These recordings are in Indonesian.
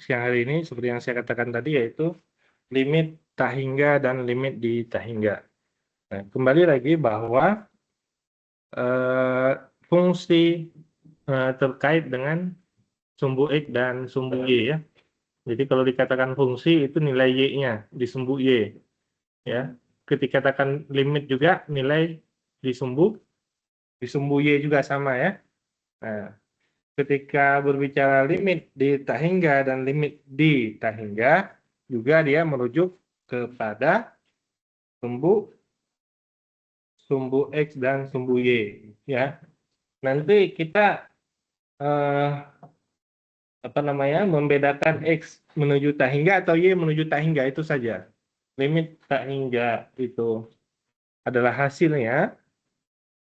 siang hari ini seperti yang saya katakan tadi yaitu limit tak hingga dan limit di tak hingga. Nah, kembali lagi bahwa eh, fungsi terkait dengan sumbu X dan sumbu Y ya. Jadi kalau dikatakan fungsi itu nilai Y-nya di sumbu Y ya. Ketika katakan limit juga nilai di sumbu Y juga sama ya. Nah, ketika berbicara limit di tak hingga dan limit di tak hingga juga dia merujuk kepada sumbu sumbu X dan sumbu Y ya. Nanti kita eh, apa namanya membedakan X menuju tak hingga atau Y menuju tak hingga itu saja. Limit tak hingga itu adalah hasilnya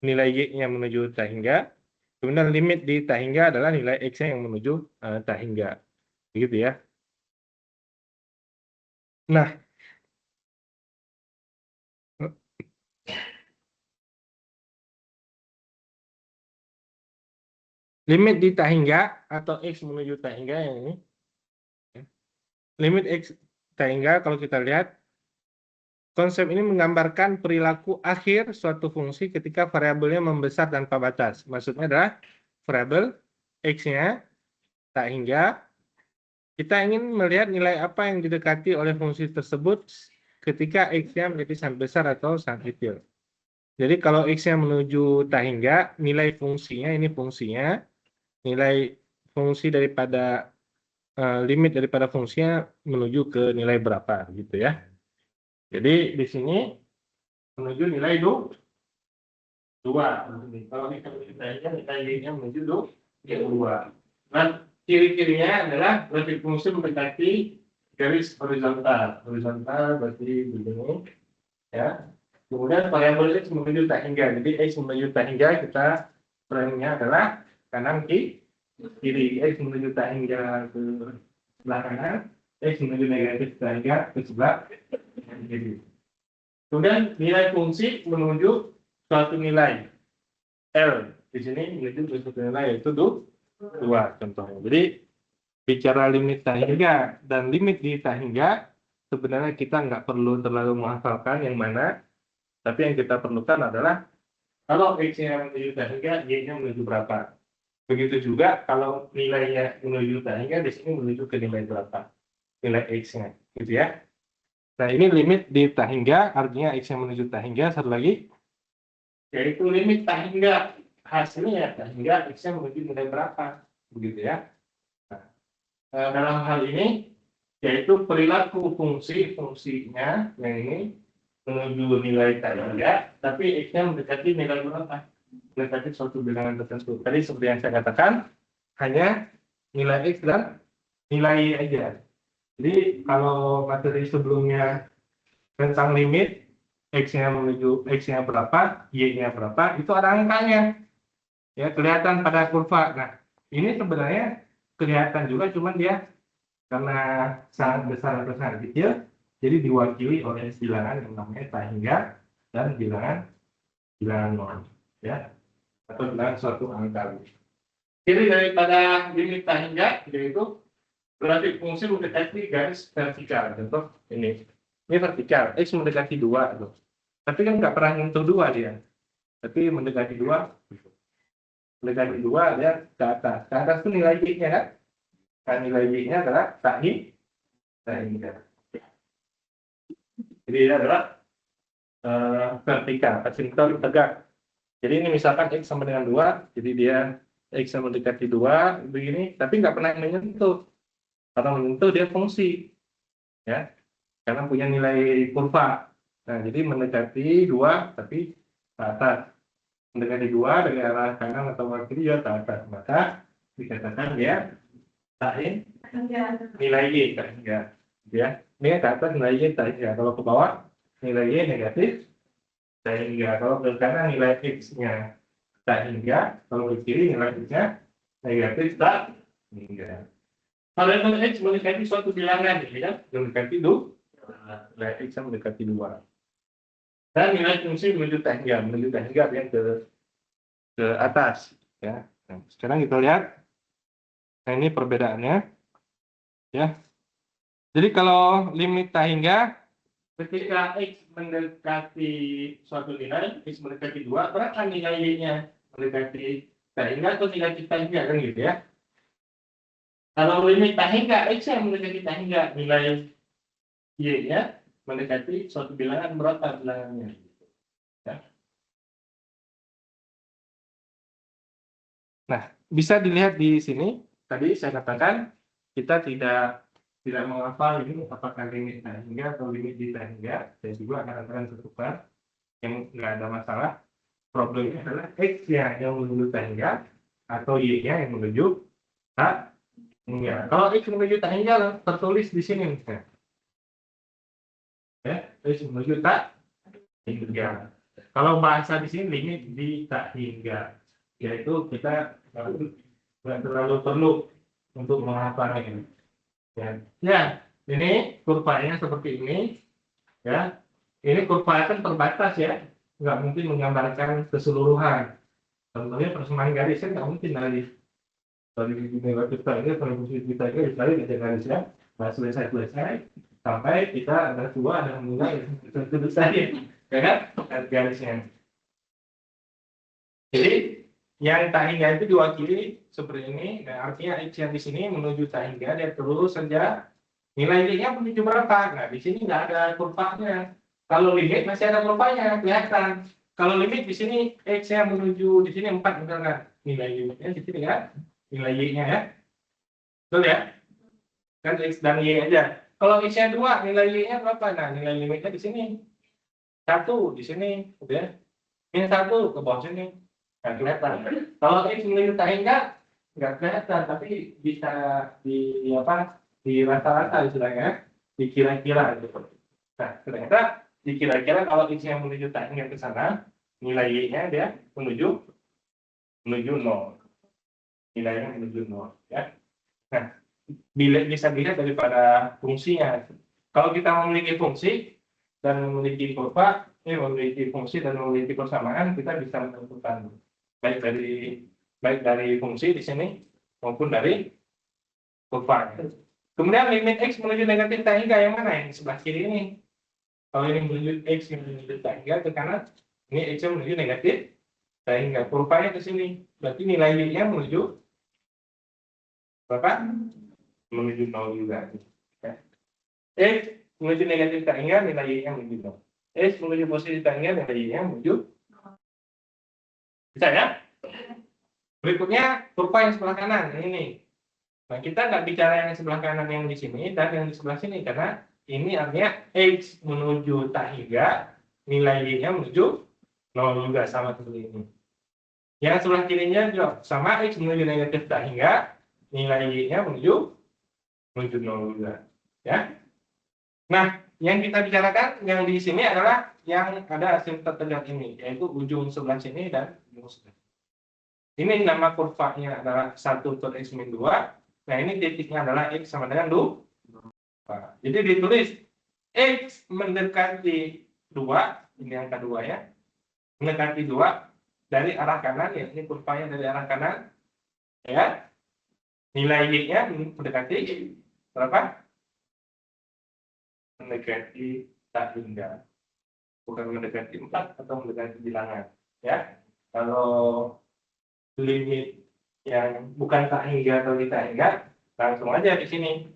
nilai Y-nya menuju tak hingga. Kemudian limit di tak hingga adalah nilai X-nya yang menuju tak hingga. Begitu ya. Nah, limit di tak hingga atau X menuju tak hingga yang ini. Limit X tak hingga kalau kita lihat konsep ini menggambarkan perilaku akhir suatu fungsi ketika variabelnya membesar tanpa batas. Maksudnya adalah variabel X-nya tak hingga kita ingin melihat nilai apa yang didekati oleh fungsi tersebut ketika X-nya menjadi sangat besar atau sangat kecil. Jadi kalau X-nya menuju tak hingga, nilai fungsinya, ini fungsinya, nilai fungsi daripada limit daripada fungsinya menuju ke nilai berapa gitu ya. Jadi di sini menuju nilai 2. Kalau kita nilai Y-nya menuju 2. Nah, ciri-cirinya adalah grafik fungsi mendekati garis horizontal. Horizontal berarti begini ya. Kemudian variabel X menuju tak hingga. Jadi X menuju tak hingga kita framingnya adalah kanan kiri. X menuju tak hingga ke sebelah kanan, X menuju negatif tak hingga ke sebelah kiri. Kemudian nilai fungsi menuju suatu nilai L. Di sini menuju ke suatu nilai yaitu 2 contohnya. Jadi bicara limit tak hingga dan limit di tak hingga sebenarnya kita nggak perlu terlalu menghafalkan yang mana, tapi yang kita perlukan adalah kalau X-nya menuju tak hingga, Y-nya menuju berapa. Begitu juga kalau nilainya menuju tak hingga, di sini menuju ke nilai berapa. Nilai X-nya. Gitu ya. Nah, ini limit di tak hingga, artinya X-nya menuju tak hingga. Satu lagi, yaitu limit tak hingga. Hasilnya tak hingga X-nya menuju nilai berapa. Begitu ya. Nah, dalam hal ini, yaitu perilaku fungsinya yang ini menuju nilai tak hingga, tapi X-nya mendekati nilai berapa? Mendekati suatu bilangan tertentu. Tadi seperti yang saya katakan, hanya nilai X dan nilai Y aja. Jadi kalau materi sebelumnya tentang limit X-nya menuju X-nya berapa, Y-nya berapa, itu ada angkanya. Ya, kelihatan pada kurva. Nah, ini sebenarnya kelihatan juga, cuman dia karena sangat besar atau sangat kecil, jadi diwakili oleh bilangan yang namanya tak hingga dan bilangan nol, ya, atau bilangan suatu angka. Jadi daripada limit tak hingga, yaitu grafik fungsi mendekati garis vertikal. Contoh ini vertikal, X mendekati 2. Tapi kan nggak pernah nyentuh 2 dia. Tapi mendekati 2, dia ke atas. Ke atas itu nilai Y-nya kan? Kan nilai Y-nya adalah tak hingga. Jadi ini adalah vertikal, asintotik tegak. Jadi ini misalkan X sama dengan 2, jadi dia X sama mendekati 2, begini, tapi nggak pernah menyentuh. Karena menyentuh dia fungsi. Ya, karena punya nilai kurva. Nah, jadi mendekati 2, tapi ke atas. Mendekati 2 dari arah kanan atau arah kiri ya ke atas. Maka dikatakan dia tak nilai Y tak hingga. Ya, ini ke atas nilai Y tak hingga. Kalau ke bawah nilai Y negatif tak hingga. Kalau ke kanan nilai X-nya tak hingga. Kalau ke kiri nilai X-nya negatif tak hingga. Variabel X mendekati suatu bilangan, ya, mendekati nilai X mendekati 2. Dan nilai fungsi menuju tak hingga yang ke atas. Ya. Nah, sekarang kita lihat, nah ini perbedaannya. Ya. Jadi kalau limit tak hingga ketika X mendekati suatu nilai, X mendekati 2, berapa nilai Y-nya? Mendekati tak hingga atau negatif tak hingga, kan gitu ya. Kalau limit tak hingga, X yang mendekati tak hingga, nilai Y-nya mendekati suatu bilangan, berapa bilangannya? Ya. Nah, bisa dilihat di sini, tadi saya katakan, kita tidak menghafal ini apakah limit tak hingga atau limit di tak hingga, saya juga akan tertukar, yang nggak ada masalah. Problemnya adalah X-nya yang menuju tak hingga atau Y-nya yang menuju tak hingga. Kalau X menuju tak hingga tertulis di sini misalnya. Ya, X menuju tak hingga. Kalau bahasa di sini limit di tak hingga, yaitu kita nggak terlalu perlu untuk menghafalnya. Ya, ini kurvanya seperti ini. Ya, ini kurva kan terbatas ya, nggak mungkin menggambarkan keseluruhan. Contohnya persamaan garis kan nggak mungkin dari negatif target sampai positif target dicari ada garisnya. Nah, selesai sampai kita ada dua ada menilai selesai ya kan garisnya. Jadi yang tak hingga itu diwakili seperti ini. Nah, artinya X yang di sini menuju tak hingga dia terus saja nilai Y-nya menuju berapa. Nah, di sini nggak ada kurvanya. Kalau limit masih ada kurvanya kelihatan. Kalau limit di sini X-nya menuju di sini 4 misalkan. Nilai limitnya di sini kan. Nilai Y-nya ya. Betul ya? Kan X dan Y aja. Kalau X-nya 2, nilai Y-nya berapa? Nah, nilai limitnya di sini. 1 di sini, gitu ya. Minus 1 ke bawah sini. Nggak kelihatan. Kalau X menuju tak hingga, nggak kelihatan, tapi bisa di apa? Di rata-rata istilahnya, dikira-kira gitu. Nah, ternyata dikira-kira kalau X-nya menuju tak hingga ke sana, nilai Y-nya dia menuju 0. Nilainya menuju 0 ya. Nah, bisa dilihat daripada fungsinya. Kalau kita memiliki fungsi dan memiliki kurva, memiliki fungsi dan memiliki persamaan, kita bisa menentukan baik dari fungsi di sini maupun dari kurva. Kemudian limit X menuju negatif tak hingga yang mana? Yang di sebelah kiri ini. Kalau ini menuju X menuju tak hingga ke kanan, ini X menuju negatif tak hingga. Kurvanya ke sini. Berarti nilai Y-nya menuju berapa? Menuju 0 juga. Ya. X menuju negatif tak hingga, nilai Y-nya menuju 0. X menuju positif tak hingga, nilai Y-nya menuju. Bisa ya? Berikutnya kurva yang sebelah kanan ini. Nah, kita nggak bicara yang sebelah kanan yang di sini dan yang di sebelah sini karena ini artinya X menuju tak hingga, nilai Y-nya menuju 0 juga sama seperti ini. Yang sebelah kirinya juga sama, X menuju negatif tak hingga, nilai Y-nya menuju 0 juga. Ya. Nah, yang kita bicarakan yang di sini adalah yang ada asimtot tegak ini, yaitu ujung sebelah sini dan ujung sebelah. Ini nama kurvanya adalah 1 per X min 2. Nah, ini titiknya adalah X sama dengan 2. Jadi ditulis X mendekati 2, ini angka 2 ya. Mendekati 2 dari arah kanan, ya ini kurvanya dari arah kanan. Ya. Nilai Y-nya mendekati berapa? Mendekati tak hingga. Bukan mendekati 4 atau mendekati bilangan. Ya. Kalau limit yang bukan tak hingga atau tidak hingga, langsung aja di sini.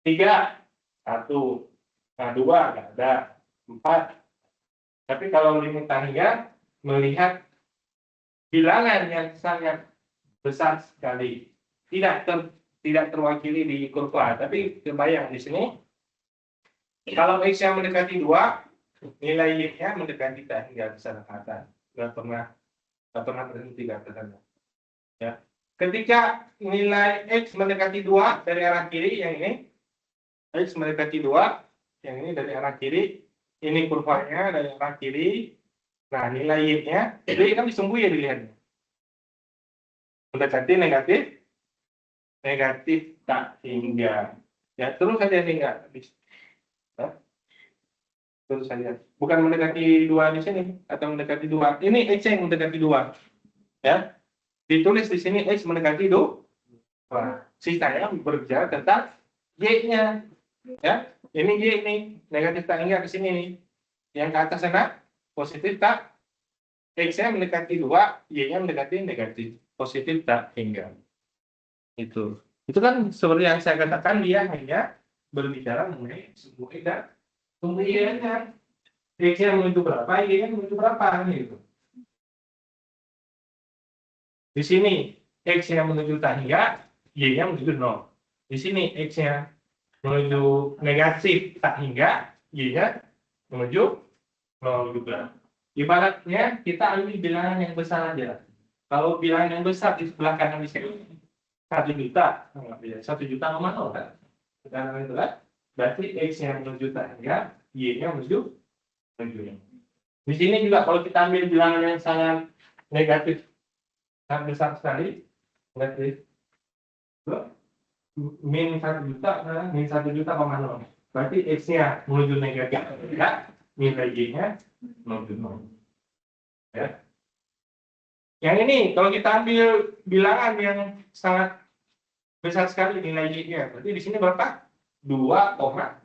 3, 1, nah 2, nggak ada, 4. Tapi kalau limit tak hingga, melihat bilangan yang sangat besar sekali, tidak terwakili di kurva, tapi kebayang di sini, kalau X yang mendekati 2, nilai Y-nya mendekati tak hingga besar ke atas. Nggak pernah berhenti ke atas. Ya. Ketika nilai X mendekati 2 dari arah kiri, yang ini, X mendekati 2, yang ini dari arah kiri, ini kurvanya dari arah kiri, nah nilai Y-nya, Y kan disungguh ya dilihat. Mendekati negatif tak hingga. Ya, terus saja hingga. Nah, terus saja. Bukan mendekati 2 di sini, atau mendekati 2. Ini X yang mendekati 2. Ya. Ditulis di sini X mendekati 2. Sisanya berbicara tentang Y-nya. Ya, ini Y ini negatif tak hingga ke sini nih. Yang ke atas sana positif tak, X-nya mendekati 2, Y-nya mendekati negatif. Positif tak hingga. Itu kan seperti yang saya katakan, dia hanya berbicara mengenai sumbu X dan sumbu Y-nya. X-nya menuju berapa, Y-nya menuju berapa gitu. Di sini X-nya menuju tak hingga, Y-nya menuju 0. Di sini X-nya menuju negatif tak hingga, Y-nya menuju 0 juga. Ibaratnya kita ambil bilangan yang besar aja. Kalau bilangan yang besar di sebelah kanan di sini 1 juta, 1 juta nomor 0 kan? Sekarang itu kan? Berarti X-nya menuju tak hingga, Y-nya menuju 0. Di sini juga kalau kita ambil bilangan yang sangat negatif, sangat besar sekali, negatif min 1 juta, min 1 juta, 0. Berarti X-nya menuju negatif, ya, nilai Y-nya menuju 0. Ya. Yang ini, kalau kita ambil bilangan yang sangat besar sekali nilai Y-nya, berarti di sini berapa? 2,1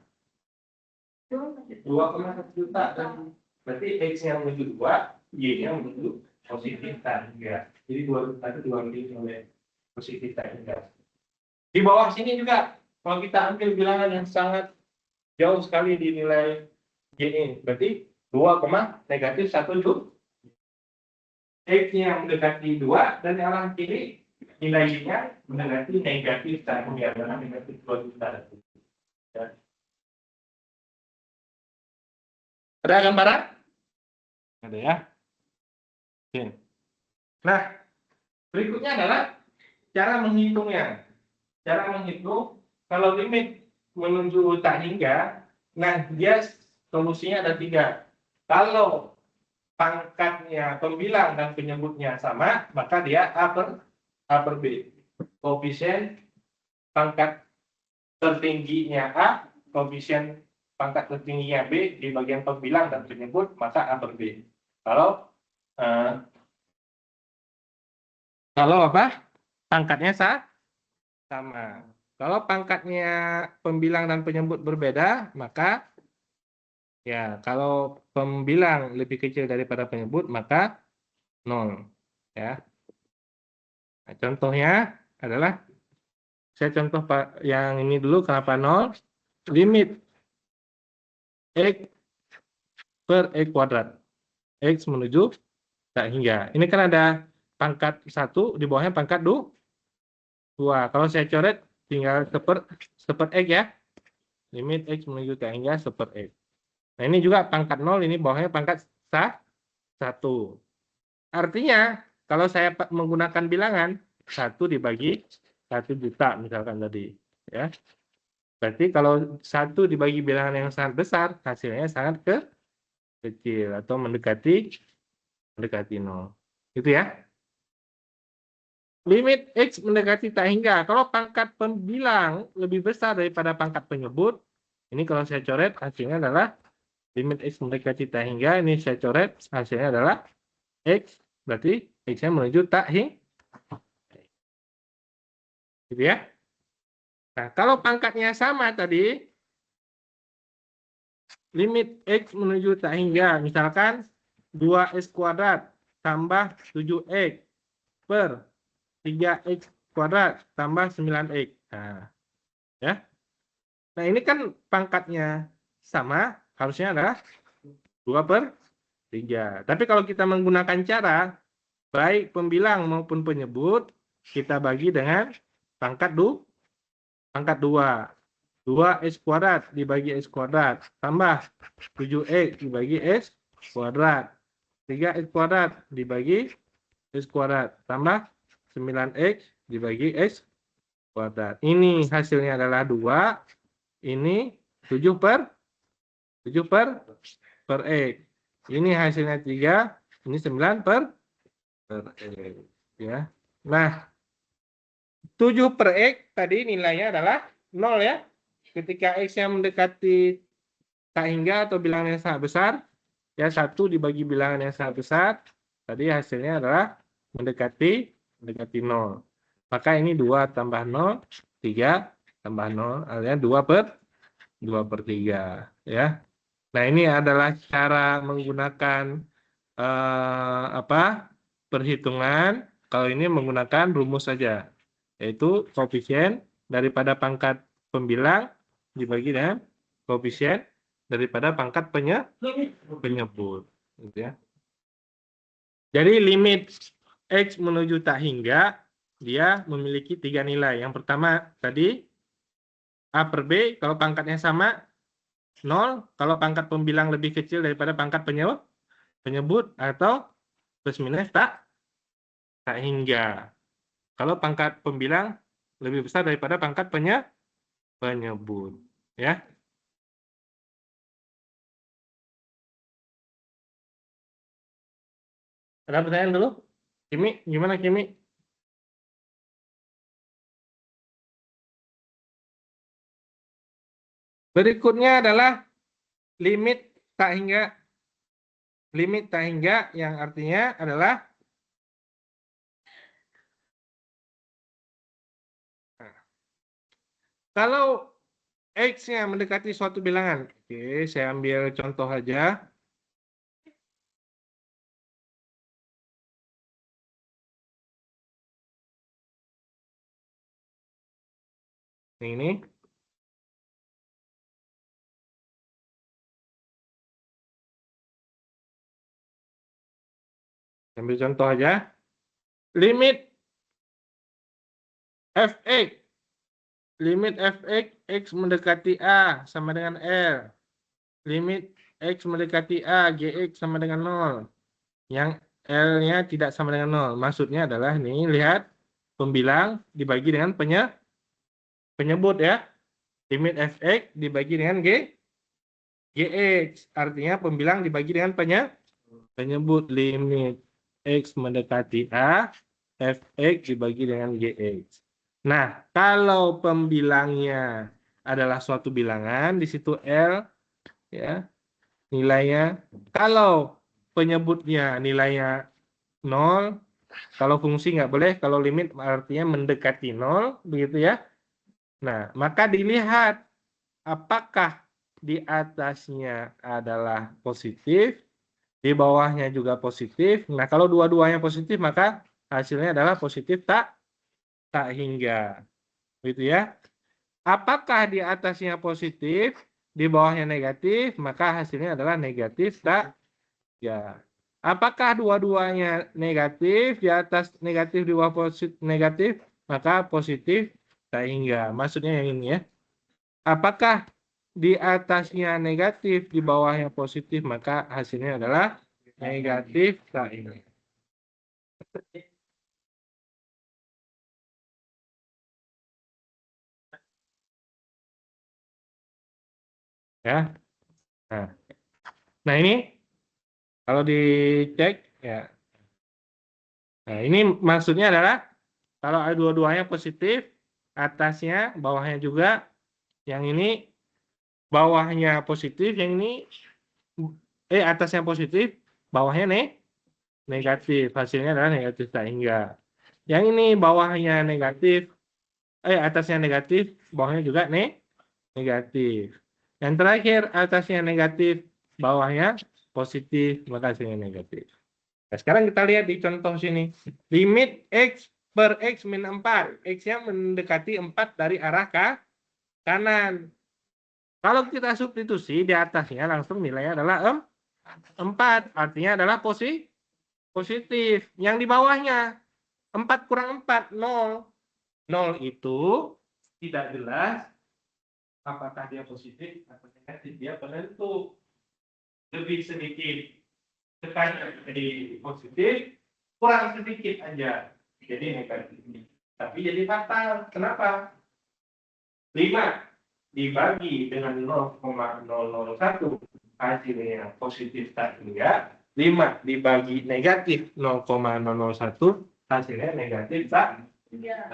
juta. Berarti X-nya menuju 2, Y-nya menuju positif tak hingga. Jadi 2 juta itu diwakili oleh positif tak hingga. Di bawah sini juga, kalau kita ambil bilangan yang sangat jauh sekali di nilai Y ini, berarti 2, negatif 1 juta. X-nya mendekati 2, dan yang arah kiri nilai Y-nya mendekati negatif tak hingga, karena negatif 2 juta. Ya. Ada gambaran? Ada ya. Oke. Nah, berikutnya adalah cara menghitungnya. Cara menghitung kalau limit menuju tak hingga, nah dia solusinya ada 3. Kalau pangkatnya pembilang dan penyebutnya sama, maka dia A per B. Koefisien pangkat tertingginya A, koefisien pangkat tertingginya B di bagian pembilang dan penyebut, maka A per B. Kalau apa? Pangkatnya sama. Kalau pangkatnya pembilang dan penyebut berbeda, maka ya kalau pembilang lebih kecil daripada penyebut, maka 0. Ya. Nah, contohnya adalah, saya contoh yang ini dulu, kenapa 0? Limit X per X kuadrat. X menuju tak hingga. Ini kan ada pangkat 1, di bawahnya pangkat 2. Kalau saya coret, tinggal seper X ya. Limit X menuju tak hingga seper X. Nah, ini juga pangkat 0, ini bawahnya pangkat 1. Artinya, kalau saya menggunakan bilangan, 1 dibagi 1 juta, misalkan tadi. Ya. Berarti kalau 1 dibagi bilangan yang sangat besar, hasilnya sangat kecil, atau mendekati 0. Gitu ya. Limit X mendekati tak hingga. Kalau pangkat pembilang lebih besar daripada pangkat penyebut, ini kalau saya coret, hasilnya adalah limit X mendekati tak hingga. Ini saya coret, hasilnya adalah X, berarti X-nya menuju tak hingga. Gitu ya. Nah, kalau pangkatnya sama tadi, limit X menuju tak hingga, misalkan 2X kuadrat tambah 7X per 3X kuadrat tambah 9X. Nah, ya. Nah, ini kan pangkatnya sama, harusnya adalah 2/3. Tapi kalau kita menggunakan cara, baik pembilang maupun penyebut, kita bagi dengan pangkat 2. 2X kuadrat dibagi X kuadrat, tambah 7X dibagi X kuadrat. 3X kuadrat dibagi X kuadrat, tambah 9X dibagi X kuadrat. Ini hasilnya adalah 2. Ini 7/X. Ini hasilnya 3. Ini 9/X. Ya. Nah, 7/X tadi nilainya adalah 0 ya. Ketika X-nya mendekati tak hingga atau bilangan yang sangat besar, ya 1 dibagi bilangan yang sangat besar, tadi hasilnya adalah mendekati 0. Maka ini 2 tambah 0, 3 tambah 0 alias 2/3 ya. Nah, ini adalah cara menggunakan perhitungan. Kalau ini menggunakan rumus saja, yaitu koefisien daripada pangkat pembilang dibagi dengan koefisien daripada pangkat penyebut, gitu ya. Jadi limit X menuju tak hingga, dia memiliki 3 nilai. Yang pertama tadi, A per B, kalau pangkatnya sama, 0. Kalau pangkat pembilang lebih kecil daripada pangkat penyebut, atau plus minus tak hingga. Kalau pangkat pembilang lebih besar daripada pangkat penyebut. Ya. Ada pertanyaan dulu? Kimi, gimana Kimi? Berikutnya adalah limit tak hingga. Limit tak hingga yang artinya adalah kalau X-nya mendekati suatu bilangan. Oke, saya ambil contoh aja. Ini. Ambil contoh aja. Limit fx. Limit fx, x mendekati A sama dengan L. Limit x mendekati A, gx sama dengan 0. Yang L-nya tidak sama dengan 0. Maksudnya adalah, nih, lihat. Pembilang dibagi dengan penyebut ya. Limit fx dibagi dengan gx. Artinya pembilang dibagi dengan penyebut. Limit x mendekati A, fx dibagi dengan gx. Nah, kalau pembilangnya adalah suatu bilangan, di situ L ya nilainya. Kalau penyebutnya nilainya 0, kalau fungsi nggak boleh, kalau limit artinya mendekati 0, begitu ya. Nah, maka dilihat apakah di atasnya adalah positif, di bawahnya juga positif. Nah, kalau dua-duanya positif, maka hasilnya adalah positif tak hingga. Gitu ya. Apakah di atasnya positif, di bawahnya negatif, maka hasilnya adalah negatif tak hingga. Apakah dua-duanya negatif, di atas negatif, di bawah negatif, maka positif tak hingga. Maksudnya yang ini ya. Apakah di atasnya negatif, di bawahnya positif, maka hasilnya adalah negatif tak hingga. Ya. Nah ini kalau dicek ya. Nah, ini maksudnya adalah kalau ada dua-duanya positif, atasnya, bawahnya juga. Yang ini bawahnya positif, yang ini atasnya positif, bawahnya negatif. Hasilnya adalah negatif tak hingga. Yang ini bawahnya negatif, atasnya negatif, bawahnya juga negatif. Yang terakhir atasnya negatif, bawahnya positif, maka hasilnya negatif. Nah, sekarang kita lihat di contoh sini. Limit X per X min 4. X-nya mendekati 4 dari arah kanan. Kalau kita substitusi, di atasnya langsung nilainya adalah 4. Artinya adalah positif. Yang di bawahnya, 4 kurang 4, 0. 0 itu tidak jelas apakah dia positif atau negatif. Dia penentu. Lebih sedikit tekanan jadi positif, kurang sedikit aja jadi negatif. Tapi jadi fatal. Kenapa? 5 dibagi dengan 0,001 hasilnya positif tak hingga. 5 dibagi negatif 0,001 hasilnya negatif tak hingga.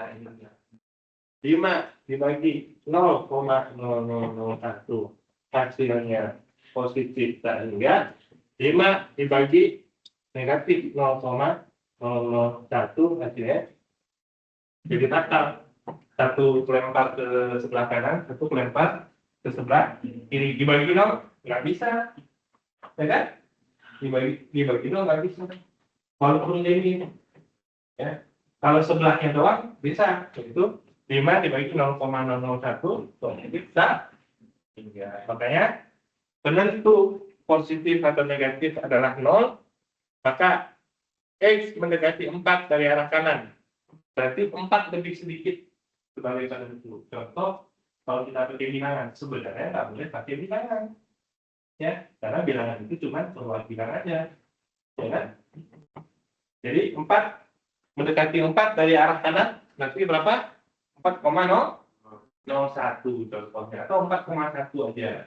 5 dibagi 0,0001 hasilnya positif tak hingga. 5 dibagi negatif 0,001 hasilnya jadi fatal Satu kelempar ke sebelah kanan, satu kelempar ke sebelah kiri. Dibagi dong? Nggak bisa. Ya kan? Dibagi dong nggak bisa. Walaupun ini, ya. Kalau sebelahnya doang, bisa. Itu 5 dibagi 0,001, bisa. Makanya, penentu positif atau negatif adalah 0, maka X mendekati 4 dari arah kanan. Berarti 4 lebih sedikit sebagai penentu. Contoh, kalau kita pakai bilangan, sebenarnya nggak boleh pakai bilangan. Ya, karena bilangan itu cuma peluang bilang aja. Ya kan? Jadi 4 mendekati 4 dari arah kanan, berarti berapa? 4,001 contohnya. Atau 4,1 aja.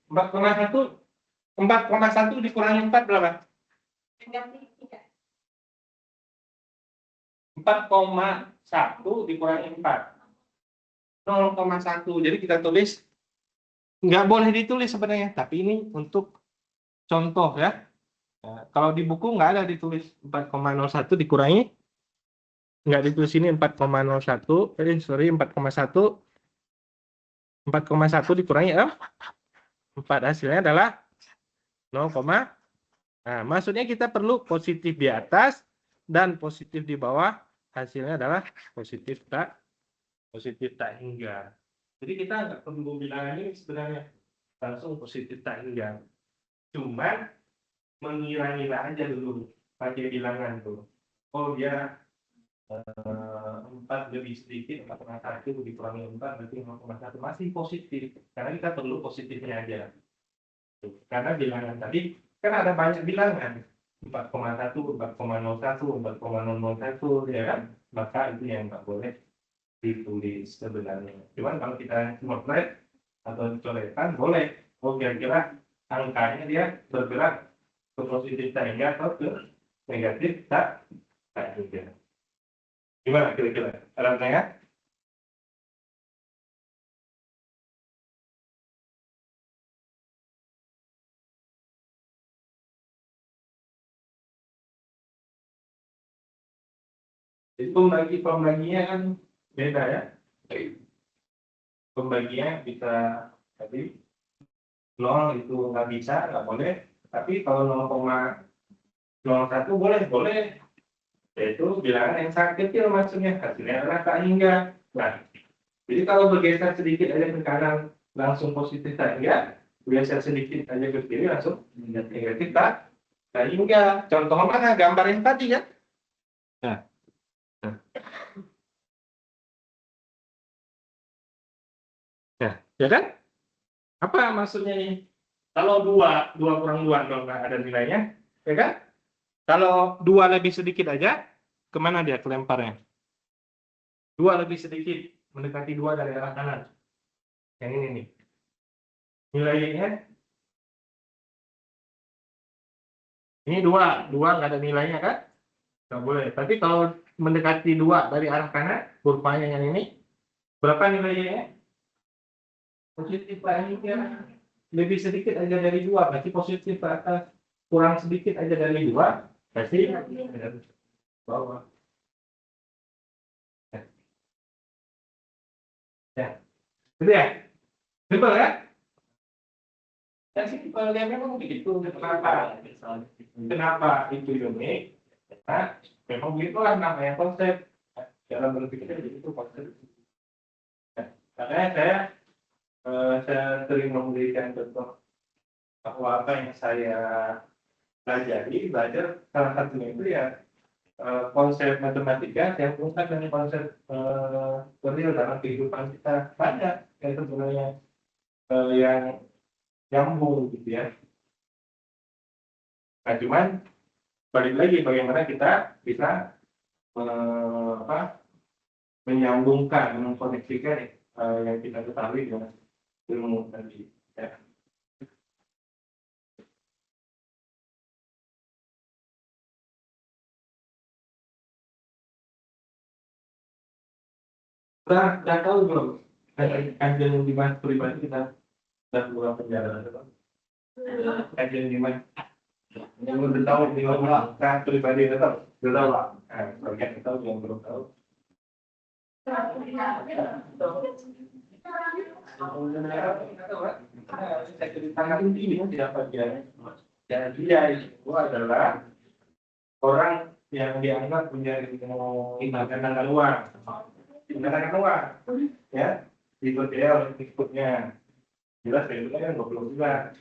4,1 dikurangi 4 berapa? 4,1 dikurangi 4. 0,1. Jadi kita tulis, nggak boleh ditulis sebenarnya, tapi ini untuk contoh ya. Nah, kalau di buku nggak ada ditulis 4,01 dikurangi, nggak ditulis ini 4,01, 4,1. 4,1 dikurangi 4, hasilnya adalah 0, nah, maksudnya kita perlu positif di atas dan positif di bawah, hasilnya adalah positif tak hingga. Jadi kita nggak perlu bilangan ini sebenarnya, langsung positif tak hingga. Cuman mengira-ngira aja dulu pakai bilangan tuh. Oh dia 4 lebih sedikit, 4,1 dikurangi 4 berarti 0,1, masih positif. Karena kita perlu positifnya aja. Karena bilangan tadi kan ada banyak bilangan, 4,1, 4,01, 4,001, ya kan? Maka itu yang nggak boleh ditulis sebenarnya. Cuman kalau kita motret atau coretan boleh. Oh kira-kira angkanya dia bergerak ke positif tak hingga atau ke negatif tak hingga. Gimana kira-kira? Ada pertanyaan? Jadi pembaginya kan beda ya. Pembaginya bisa tadi 0 itu nggak bisa, nggak boleh. Tapi kalau 0,01 boleh. Yaitu bilangan yang sangat kecil maksudnya, hasilnya adalah tak hingga. Nah, jadi kalau bergeser sedikit aja ke kanan langsung positif tak hingga, bergeser sedikit aja ke kiri langsung negatif tak hingga. Contoh mana? Gambar yang tadi kan? Nah, ya kan? Apa maksudnya ini? Kalau 2 kurang 2 nggak ada nilainya, ya kan? Kalau 2 lebih sedikit aja, kemana dia kelemparnya? 2 lebih sedikit, mendekati 2 dari arah kanan. Yang ini nih. Nilainya, ini 2 nggak ada nilainya kan? Nggak boleh. Tapi kalau mendekati 2 dari arah kanan, kurvanya yang ini, berapa nilainya? Positif lainnya. Lebih sedikit aja dari 2, berarti positif ke atas. Kurang sedikit aja dari 2, berarti bawah. Ya, gitu ya? Simpel ya? Ya simpel ya, memang begitu. Kenapa itu unik? Karena memang begitulah namanya konsep. Dalam berpikir itu konsep. Karena saya sering memberikan contoh bahwa apa yang saya belajar salah satunya itu ya konsep matematika yang bukan dengan konsep real dalam kehidupan kita, banyak yang sebenarnya yang nyambung gitu ya. Nah cuman balik lagi bagaimana kita bisa menyambungkan, mengkoneksikan yang kita ketahui dengan ilmu tadi ya. Udah tahu belum kajian Dimas pribadi kita sudah mulai perjalanan itu? Kajian Dimas yang udah tahu di mana kan pribadi udah tahu lah. Nah, bagian kita yang belum tahu Saya ceritakan ini siapa dia. Jadi dia itu adalah orang yang dianggap punya ilmu pengetahuan ya, ikut dia oleh ikutnya jelas ya, itu kan goblok juga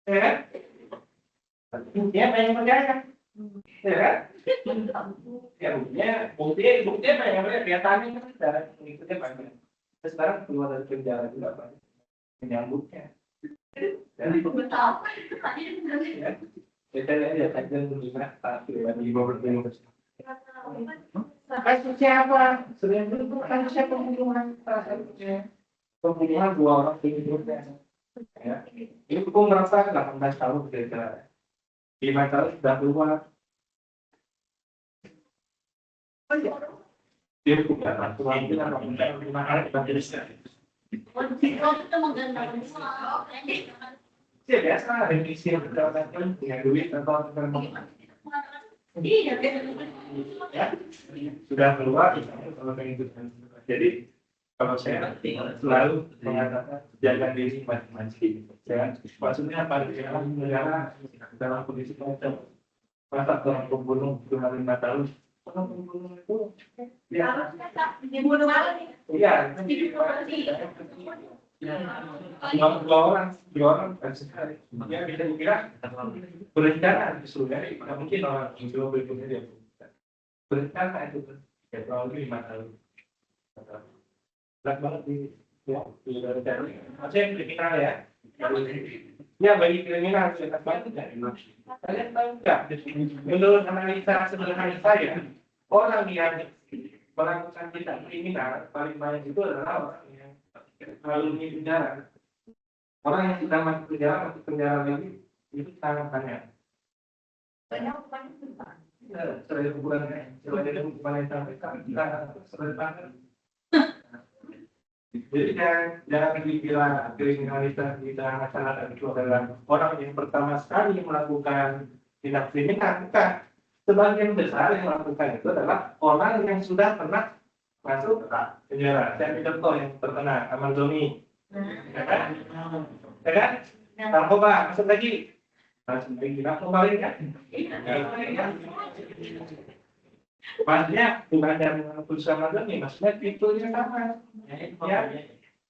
ya kan, dia pengen percaya ya kan, ya buktinya banyak banget kelihatannya kan cara mengikutnya banyak. Sekarang keluar dari penjara juga banyak menyambutnya. Jadi ya, kita lihat aja gimana di beberapa universitas. Kasus siapa? Sebenarnya itu kasus siapa pembunuhan? Pembunuhan 2 orang di hidupnya. Ya. Ini hukum merasa 18 tahun kira-kira. 5 tahun sudah keluar. Dia punya aturan dengan undang-undang 5 hari ya biasa, revisi yang berdasarkan punya duit atau ya, sudah keluar kalau pengen. Jadi kalau saya selalu mengatakan jaga diri masing-masing. Ya, maksudnya apa? Dalam negara dalam kondisi macam masa orang pembunuh cuma 5 tahun. Orang pembunuh itu ya dibunuh lagi. Iya. Dua orang sekali. Ya bisa dikira berencana disuruh dari mana mungkin orang yang coba berikutnya dia berencana itu ya kurang lebih 5 tahun. Berat banget ya di berencana. Maksudnya kriminal ya. Ya bagi kriminal berat banget ya. Kalian tahu nggak? Menurut analisa sederhana saya, orang yang melakukan tindak kriminal paling banyak itu adalah orang yang alumni penjara. Orang yang sudah masuk penjara lagi itu sangat banyak. Banyak selain hukuman yang sampai sekarang. Jadi jangan dibilang kriminalitas di masyarakat itu adalah orang yang pertama sekali melakukan tindak kriminal, bukan. Sebagian besar yang melakukan itu adalah orang yang sudah pernah masuk penjara. Saya ambil contoh yang terkenal, Ahmad Dhani. Ya kan? Ya kan? Narkoba, masuk lagi. Masuk lagi, narkoba lagi kan? Maksudnya bukan yang putusan Ahmad Dhani, maksudnya pintunya sama.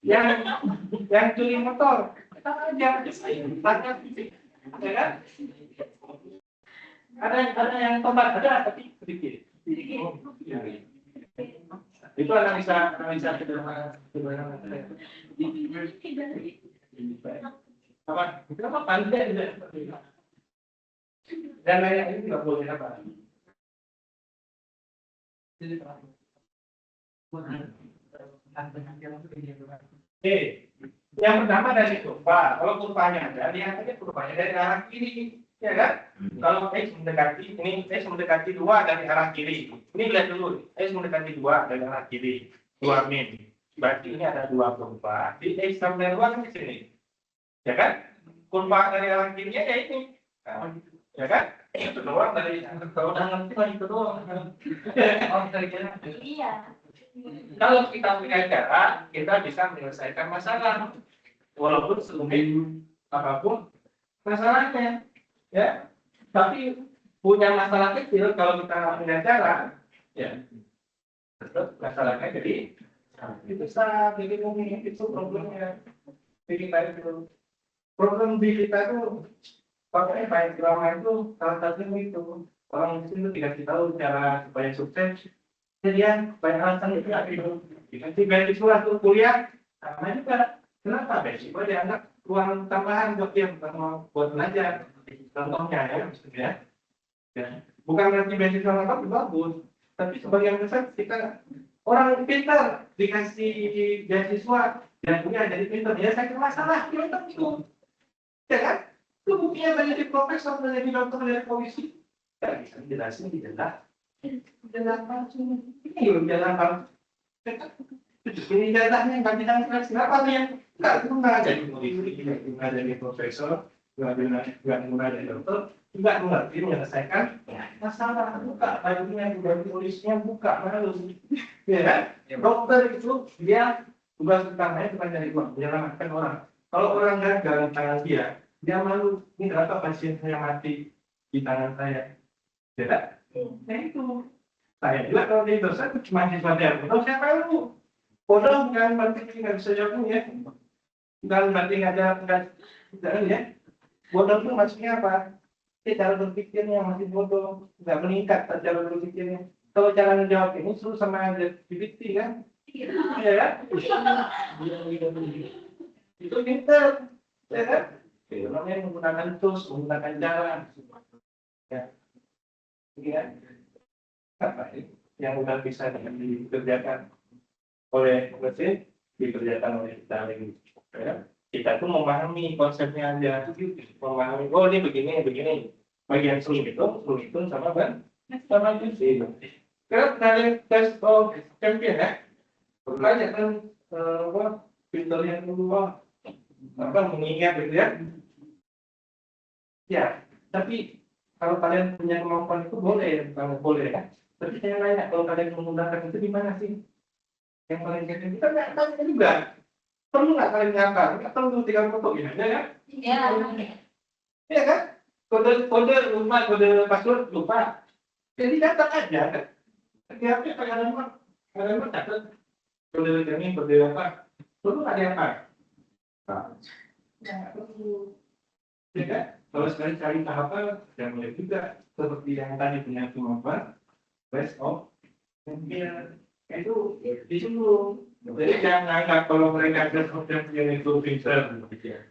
Ya, yang curi motor, kita aja. Ya kan? Ada yang tobat, ada tapi sedikit. Itu analisa sederhana. Apa? Kenapa pandai dan lain ini nggak boleh apa? Yang pertama dari kurva. Kalau kurvanya ada, lihat aja kurvanya dari arah kiri, ya kan? Kalau X mendekati, ini X mendekati 2 dari arah kiri. Ini lihat dulu, X mendekati 2 dari arah kiri, 2 min. Berarti ini ada 2 kurva. Di X sampai 2 kan di sini, ya kan? Kurva dari arah kirinya ya ini, ya kan? Itu doang dari kalau udah ngerti lah itu doang. Iya. Kalau kita punya cara, kita bisa menyelesaikan masalah, walaupun serumit apapun masalahnya, ya. Tapi punya masalah kecil, kalau kita punya cara, ya, tetap masalahnya jadi besar. Jadi mungkin itu problemnya. Jadi kita itu problem di kita itu, pokoknya baik drama itu salah satunya itu orang itu tidak tahu cara supaya sukses. Kemudian banyak alasan itu dikasih beasiswa untuk kuliah sama juga. Kenapa beasiswa dianggap uang tambahan buat dia, bukan mau buat belajar. Contohnya ya, bukan berarti beasiswa lengkap bagus, tapi sebagian besar kita orang pintar dikasih beasiswa dan punya jadi pintar, ya saya masalah kita itu, ya kan? Itu buktinya banyak di profesor, banyak di dokter, dari polisi, ya bisa dijelasin di jelas. Jalan palsu. Ini loh jalan palsu. Ini jalannya nggak bisa kenapa nih? Nggak jadi polisi, nggak jadi profesor, nggak mulai dokter, nggak ngerti menyelesaikan masalah. Buka bajunya, buka tulisnya, buka malu. Ya kan? Dokter itu dia tugas utamanya bukan dari uang, menyelamatkan orang. Kalau orang gagal di tangan dia malu. Ini berapa pasien saya mati di tangan saya? Tidak. Nah itu. Saya juga kalau di dosen mahasiswa dia bodoh, saya malu. Bodoh bukan berarti nggak bisa jawab ya. Bukan berarti nggak ada ya. Bodoh itu maksudnya apa? Cara berpikirnya masih bodoh, nggak meningkat cara berpikirnya. Kalau cara menjawab ini suruh sama GPT kan? Iya kan? Itu pinter, ya kan? Namanya menggunakan tools, menggunakan cara. Ya, ya. Apa ini? Yang udah bisa dikerjakan oleh mesin, dikerjakan oleh kita lagi. Ya. Kita tuh memahami konsepnya aja, memahami, oh ini begini. Bagian suruh itu sama kan? Sama mesin. Kan dari tes champion ya, banyak kan pinter yang dulu mengingat gitu ya. Ya, tapi kalau kalian punya kemampuan itu boleh, kalau boleh ya. Tapi saya nanya, kalau kalian menggunakan itu di mana sih? Yang paling keren kita nggak tahu juga. Perlu nggak kalian nyata? Nggak perlu tinggal foto gitu ya kan? Iya. Iya kan? Kode lupa, kode password lupa. Jadi catat aja kan? Setiap kadang-kadang catat kode ini kode apa? Perlu nggak diapa? Ya perlu. Ya kan? Kalau sekali cari tahapan, yang mulai juga seperti yang tadi punya kemampuan, best of, itu disuruh. Jadi jangan anggap kalau mereka berkonten itu pinter,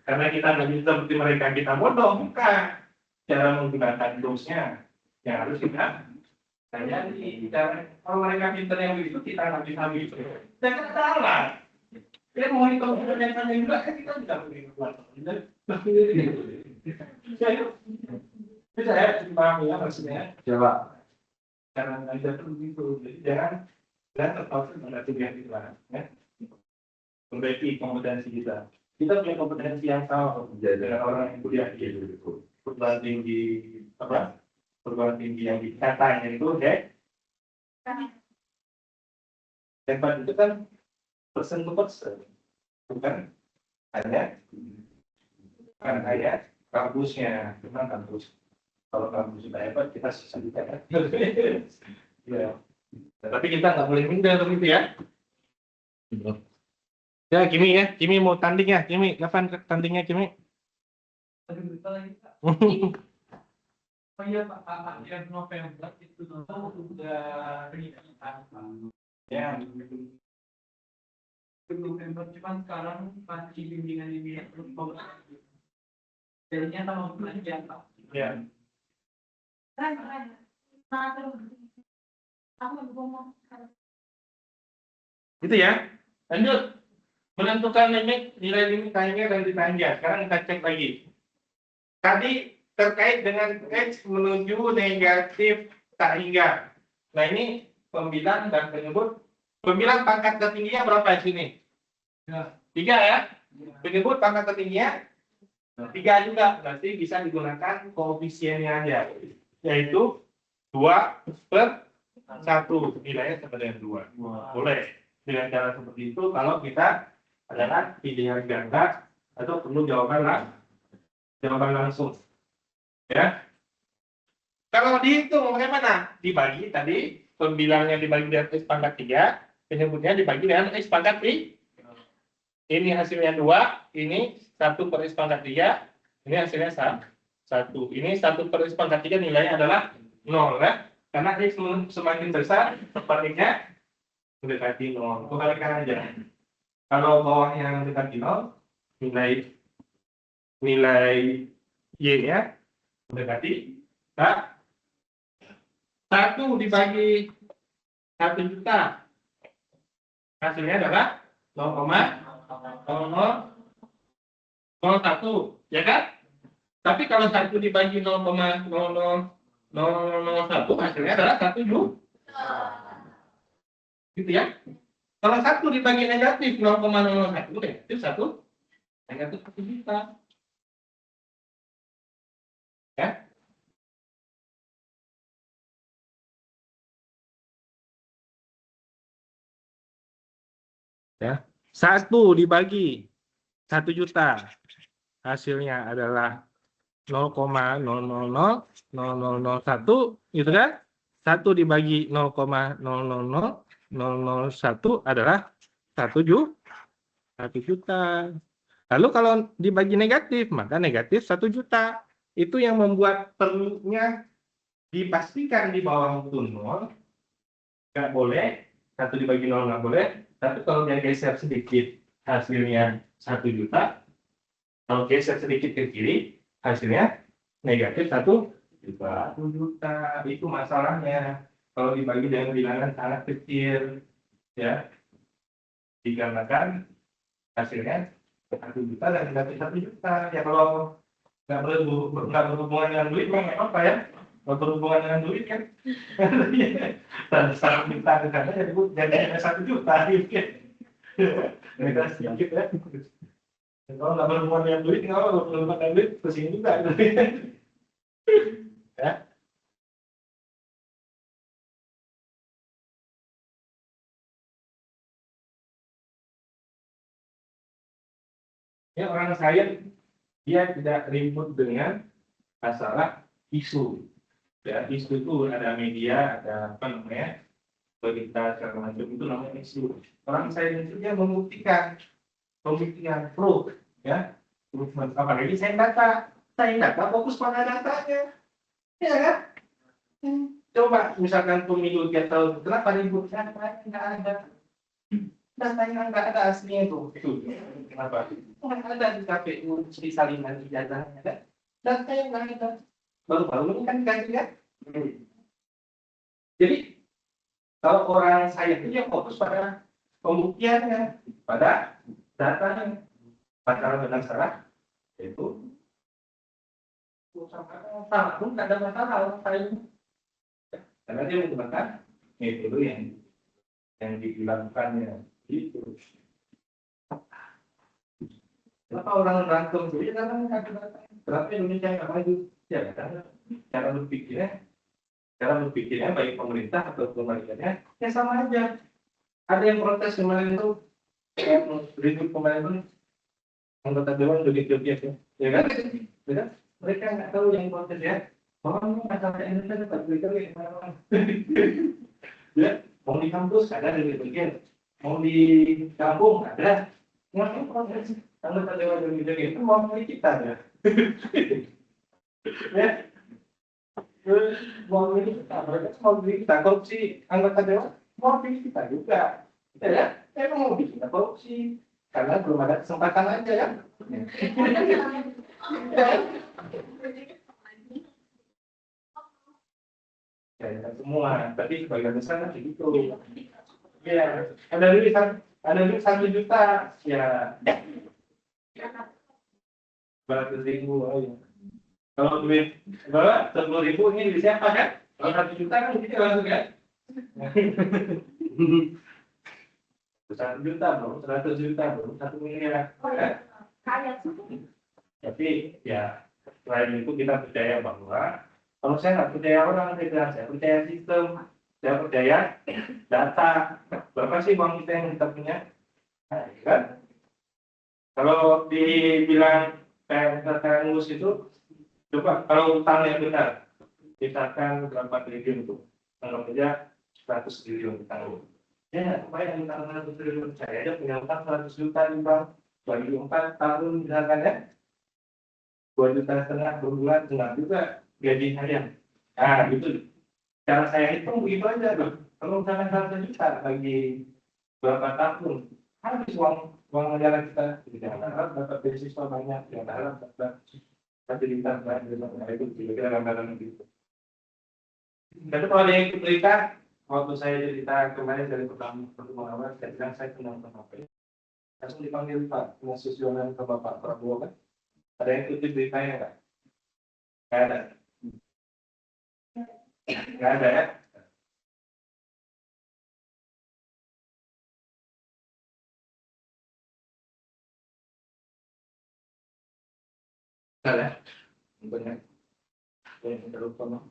karena kita nggak bisa seperti mereka, kita bodoh, bukan. Cara menggunakan toolsnya yang harus kita pelajari. Kalau mereka pinter yang begitu, kita nggak bisa begitu. Jangan salah. Dia mau itu tanya juga, kita tidak boleh Bisa ya, dipahami ya maksudnya. Coba. Karena ada tuh begitu, jangan terpaku pada tujuan kita, ya. Perbaiki kompetensi kita. Kita punya kompetensi yang sama dengan orang yang kuliah di perguruan tinggi perguruan tinggi yang di katanya itu, ya. Hebat itu kan person to person, bukan hanya kampusnya, memang kampus. Kalau kampus sudah hebat, kita susah juga. Ya. Tapi kita nggak boleh minder gitu ya. Ya, Kimi mau tanding ya, Kimi, kapan tandingnya Kimi? Oh iya Pak, akhir November itu udah penyidikan. Ya, November cuman sekarang masih bimbingan ini terus jadinya sama belanja Pak. Ya. Gitu ya. Lanjut. Menentukan nilai limit tanya dan ditanya. Sekarang kita cek lagi. Tadi terkait dengan X menuju negatif tak hingga. Nah ini pembilang dan penyebut. Pembilang pangkat tertingginya berapa di sini? 3 ya. Penyebut pangkat tertingginya 3 juga. Berarti bisa digunakan koefisiennya aja. Yaitu 2/1. Nilainya sama dengan 2. Boleh. Dengan cara seperti itu kalau kita adalah pilihan ganda atau perlu jawaban langsung. Ya. Kalau dihitung bagaimana? Dibagi tadi, pembilangnya dibagi dengan X pangkat 3, penyebutnya dibagi dengan X pangkat 3. Ini hasilnya 2, ini 1/X pangkat 3, ini hasilnya 1. Ini 1/X pangkat 3 nilainya adalah 0 ya. Karena X semakin besar, sepertinya mendekati 0. Kebalikan aja. Kalau bawahnya mendekati 0, nilai Y-nya mendekati 1 dibagi 1 juta. Hasilnya adalah 0,0001, ya kan? Tapi kalau 1 dibagi 0,0001, hasilnya adalah 1 juta. Gitu ya. Kalau 1 dibagi negatif 0,001, itu 1 negatif 1 juta. Ya. 1 dibagi 1 juta, hasilnya adalah 0,0000001, gitu kan? 1 dibagi 0,0000001 adalah 1 juta. Lalu kalau dibagi negatif, maka negatif 1 juta. Itu yang membuat perlunya dipastikan di bawah mutu 0, nggak boleh, 1 dibagi 0 nggak boleh, tapi kalau dia geser sedikit, hasilnya 1 juta, kalau geser sedikit ke kiri, hasilnya negatif 1 juta. 1 juta, itu masalahnya. Kalau dibagi dengan bilangan sangat kecil, ya, dikarenakan hasilnya 1 juta dan negatif 1 juta. Ya kalau nggak berhubungan dengan duit, memang nggak apa ya. Kalau berhubungan dengan duit kan, dan 1 juta ke sana jadi 1 juta, gitu kan. Beda sedikit ya. Kalau nggak berhubungan dengan duit, nggak apa, berhubungan dengan duit, pusing juga. Ya. Ya, orang sains dia tidak ribut dengan masalah isu. Ya, isu itu ada media, ada apa namanya, berita segala macam, itu namanya isu. Orang sains itu dia membuktikan proof, ya, proof. Apalagi saya data fokus pada datanya, ya kan? Coba misalkan pemilu 3 tahun, kenapa ribut? Datanya nggak ada, datanya nggak ada aslinya itu. Kenapa? Nggak ada di KPU, di salinan ijazahnya, kan? Datanya nggak ada. Baru-baru ini kan ganti kan? Jadi kalau orang saya itu yang fokus pada pembuktiannya, pada datanya, masalah benar salah itu salah pun tidak ada masalah orang saya, karena dia menggunakan metode yang dilakukannya gitu. Kenapa orang berantem itu? Ya karena nggak ada datanya. Kenapa Indonesia nggak maju? Ya karena cara berpikirnya, baik pemerintah atau pemerintahnya ya sama aja. Ada yang protes kemarin itu, yang ribut kemarin itu anggota dewan joget-joget ya kan? Ya kan? Mereka nggak tahu yang protes ya. Oh, ini masalah Indonesia dapat berita gimana? Ya, mau di kampus ada joget-joget, mau di kampung ada. Ngapain protes? Anggota dewan joget-joget itu mau milih kita ya. Ya, mau milih kita, mereka mau milih kita. Korupsi anggota dewan mau milih kita juga. Ya, emang mau bikin korupsi karena belum ada kesempatan aja ya. Ya, semua, tapi sebagian besar kan begitu. Ya, ada duit 1 juta, ya 200.000. Oh, ya. Kalau duit berapa? 10.000 ini duit siapa kan? Kalau 1 juta kan kita langsung kan? 1 juta, belum 100 juta, belum 1 miliar. Ya. Tapi ya selain itu kita percaya bahwa kalau saya nggak percaya orang, saya percaya sistem, saya percaya data. Berapa sih uang kita yang kita punya? Nah, kan? Kalau dibilang kayak ngus itu, coba kalau utangnya benar, misalkan berapa triliun itu, anggap aja 100 triliun utang. Ya, supaya utang 100 triliun, saya aja punya utang 100 juta di bank, bagi 4 tahun misalkan ya, 2,5 juta berbulan, enggak juga gaji harian. Nah, gitu. Cara saya hitung begitu aja tuh. Kalau misalkan 100 juta bagi berapa tahun, habis uang negara kita. Jangan harap dapat beasiswa banyak, jangan harap dapat fasilitas banyak, itu kira-kira gambaran gitu. Tapi kalau ada yang ikut berita, waktu saya cerita kemarin dari pertemuan awal, saya bilang saya kenal sama Pak. Langsung dipanggil Pak, pengasionan ke Bapak Prabowo kan. Ada yang ikut beritanya nggak? Nggak ada. Nggak ada ya. Nggak ada. Banyak. Banyak yang terutama.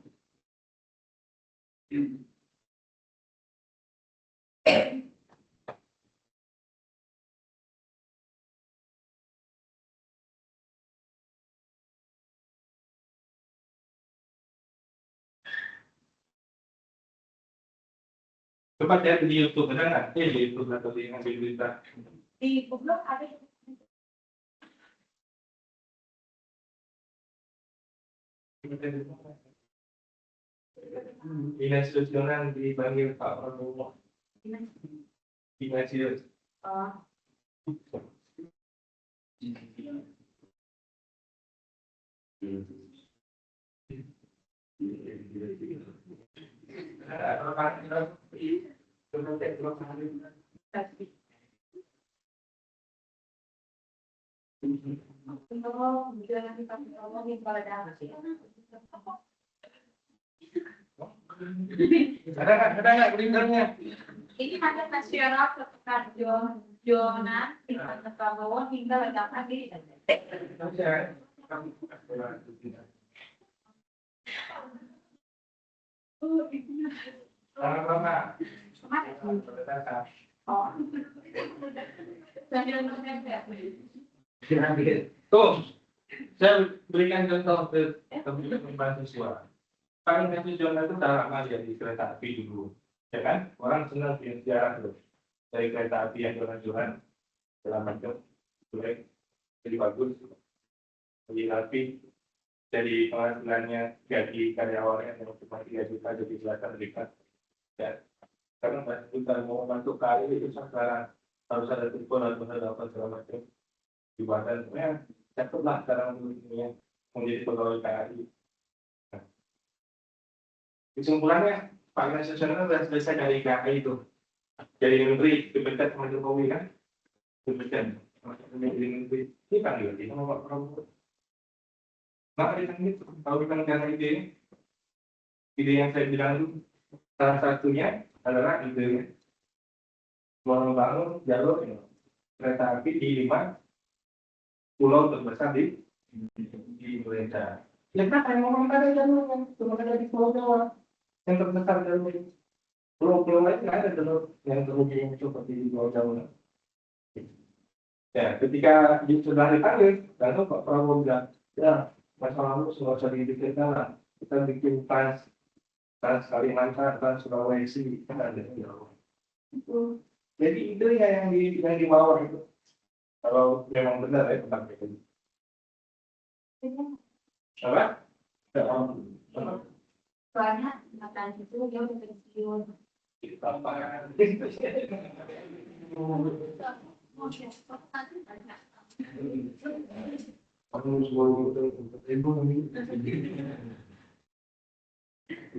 Coba cari di YouTube, ada nggak? Di YouTube atau di ngambil berita. Di Google ada. Dinas Sosial dipanggil Pak Prabowo. Dinas Sosial. Ada nggak berinternya? Ini ada nasional seputar Jonan Pak Prabowo hingga ledakan di Oh. Tuh, saya berikan contoh ke teman-teman mahasiswa. Paling nasional itu dalam hal jadi kereta api dulu, ya kan? Orang senang bikin sejarah tuh dari kereta api yang jalan-jalan segala macam, boleh jadi bagus, jadi rapi, jadi penghasilannya gaji karyawannya yang cuma 3 juta jadi 8 juta, ya. Karena kita mau masuk KAI itu sekarang harus ada telepon, harus ada apa segala macam. Di badan, ya, cakeplah sekarang ini menjadi pegawai KAI. Kesimpulannya, Pak Nasional sudah selesai dari KAI itu. Jadi menteri, dipecat sama Jokowi kan? Dipecat sama menteri. Ini panggil sama Pak Prabowo. Maka ditanya, kalau kita negara ide yang saya bilang itu, salah satunya adalah ide membangun jalur kereta api di 5 pulau terbesar di Indonesia. Ya kenapa yang ngomong ada jalurnya? Cuma ada di Pulau Jawa yang terbesar jalurnya. Pulau-pulau lain nggak ada jalur yang terhubung seperti di Pulau Jawa. Ya, ketika sudah dipanggil, lalu Pak Prabowo bilang, ya masalah lalu nggak usah dipikirkan lah. Kita bikin trans Kalimantan, trans Sulawesi, kan ada di Jawa. Jadi itu yang dibawa itu. Kalau memang benar ya tentang itu. Apa? Soalnya makan itu dia udah pensiun.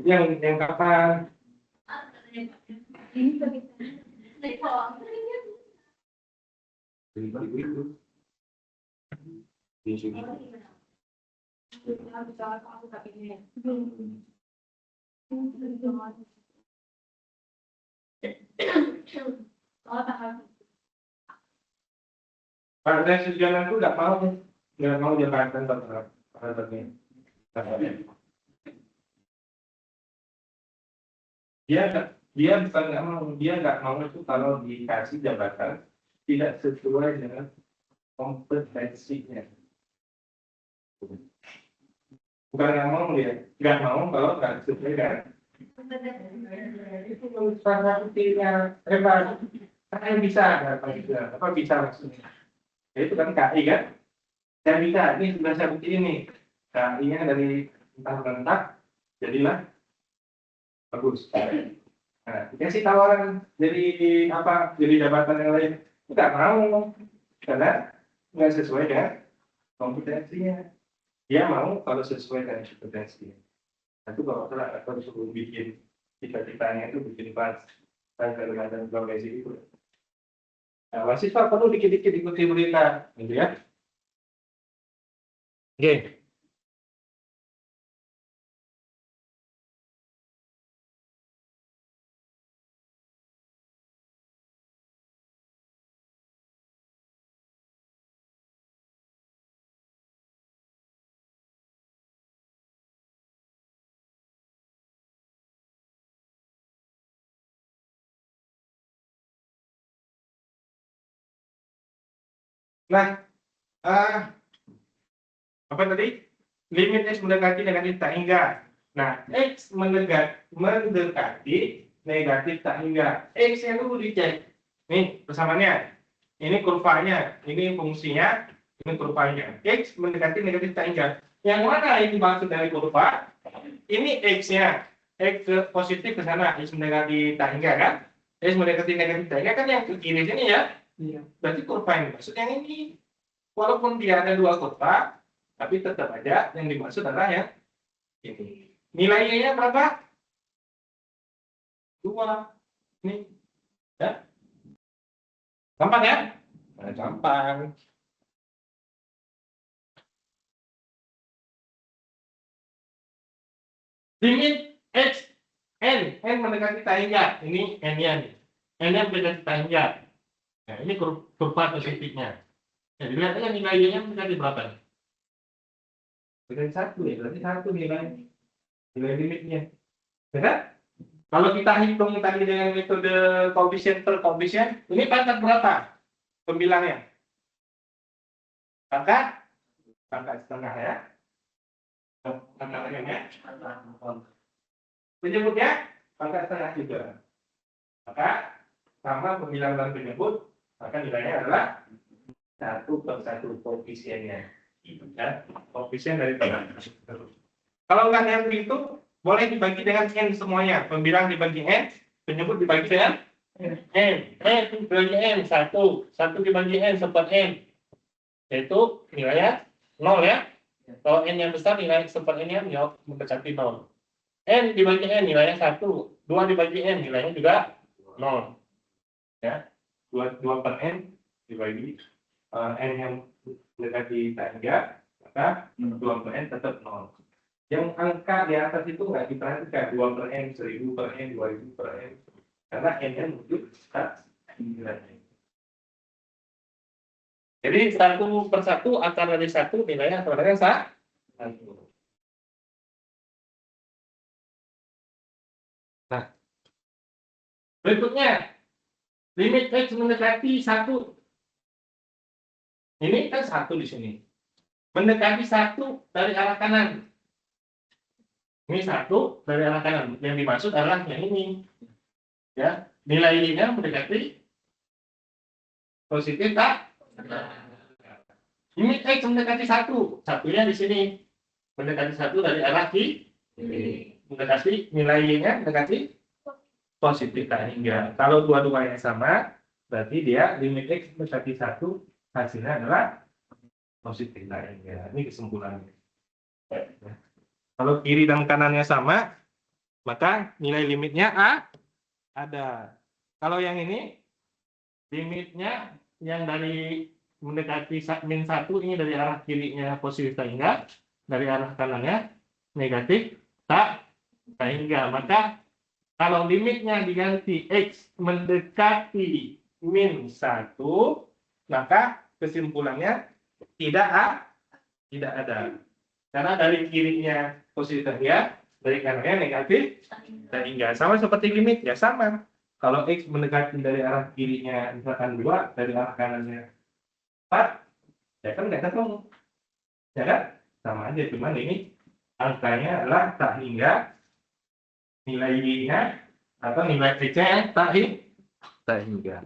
Yang kapan? Ini Partai Sejalan itu nggak mau jabatan terhadap dia bukan nggak mau, dia nggak mau itu kalau dikasih jabatan tidak sesuai dengan kompetensinya. Bukan nggak mau dia, nggak mau kalau nggak sesuai dengan itu salah satunya hebat. Saya bisa apa bisa maksudnya? Ya, itu kan KI kan? Saya bisa, ini sudah saya buktiin nih. KI-nya dari entah rentak, jadilah bagus. Nah, dikasih tawaran jadi apa? Jadi jabatan yang lain, tidak mau karena nggak sesuai dengan kompetensinya. Dia mau kalau sesuai dengan kompetensinya. Itu kalau salah atau disuruh bikin cita-citanya itu bikin pas dan profesi itu. Nah, mahasiswa perlu dikit-dikit ikuti berita, gitu ya. Oke. Nah, apa tadi? Limit X mendekati dengan tak hingga. Nah, X mendekati negatif tak hingga. X-nya dulu dicek. Nih, persamaannya. Ini kurvanya, ini fungsinya, ini kurvanya. X mendekati negatif tak hingga. Yang mana yang dimaksud dari kurva? Ini X-nya. X ke positif ke sana, X mendekati tak hingga kan? X mendekati negatif tak hingga kan yang ke kiri sini ya. Berarti kurva yang dimaksud yang ini. Walaupun dia ada dua kurva, tapi tetap aja yang dimaksud adalah yang ini. Nilainya berapa? 2. Ini. Ya. Gampang ya? Nah, gampang. Limit X N mendekati tak hingga. Ini N-nya nih. N-nya mendekati tak hingga. Nah, ini kurva positifnya. Nah, dilihat aja nilainya mendekati berapa nih? Mendekati 1 ya, berarti 1 nilai limitnya. Ya kan? Kalau kita hitung tadi dengan metode koefisien per koefisien, ini pangkat berapa pembilangnya? Pangkat setengah ya. Pangkatnya ya. Penyebutnya pangkat setengah juga. Maka sama pembilang dan penyebut, maka nilainya adalah 1/1 koefisiennya. Ya, koefisien dari pembilang. Kalau nggak ada yang begitu, boleh dibagi dengan n semuanya. Pembilang dibagi n, penyebut dibagi dengan n. Dibagi n 1 dibagi n seper n, yaitu nilainya 0 ya. Kalau n yang besar nilai seper n nya mendekati 0. N dibagi n nilainya 1, 2 dibagi n nilainya juga 0. Ya, 2 per n dibagi n yang mendekati tak hingga, maka 2 per n tetap 0. Yang angka di atas itu nggak diperhatikan, 2 per n, 1000 per n, 2000 per n, karena n-nya wujud tak nilainya. Jadi 1/1 akar dari 1 nilainya sama dengan 1. Nah, berikutnya limit X mendekati 1. Ini kan 1 di sini. Mendekati 1 dari arah kanan. Ini 1 dari arah kanan. Yang dimaksud adalah yang ini. Ya, nilai I-nya mendekati positif tak? Limit X mendekati 1. Satunya di sini. Mendekati 1 dari arah kiri. Mendekati nilai Y-nya mendekati positif tak hingga. Kalau dua-duanya sama, berarti dia limit X mendekati 1, hasilnya adalah positif tak hingga. Ini kesimpulannya. Kalau kiri dan kanannya sama, maka nilai limitnya A ada. Kalau yang ini, limitnya yang dari mendekati min 1, ini dari arah kirinya positif tak hingga, dari arah kanannya negatif tak hingga. Maka kalau limitnya diganti X mendekati min 1, maka kesimpulannya tidak ada. Karena dari kirinya positif ya, dari kanannya negatif tak hingga. Sama seperti limit ya, sama. Kalau X mendekati dari arah kirinya misalkan 2, dari arah kanannya 4, ya kan nggak ketemu. Ya kan? Sama aja, cuman ini angkanya adalah tak hingga, nilai Y-nya atau nilai X-nya tak hingga.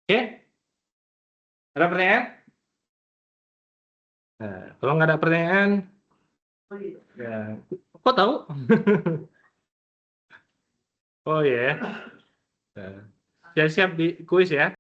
Oke? Ada pertanyaan? Nah, kalau nggak ada pertanyaan, ya, kok tahu? Oh ya, yeah. Siap-siap di kuis ya.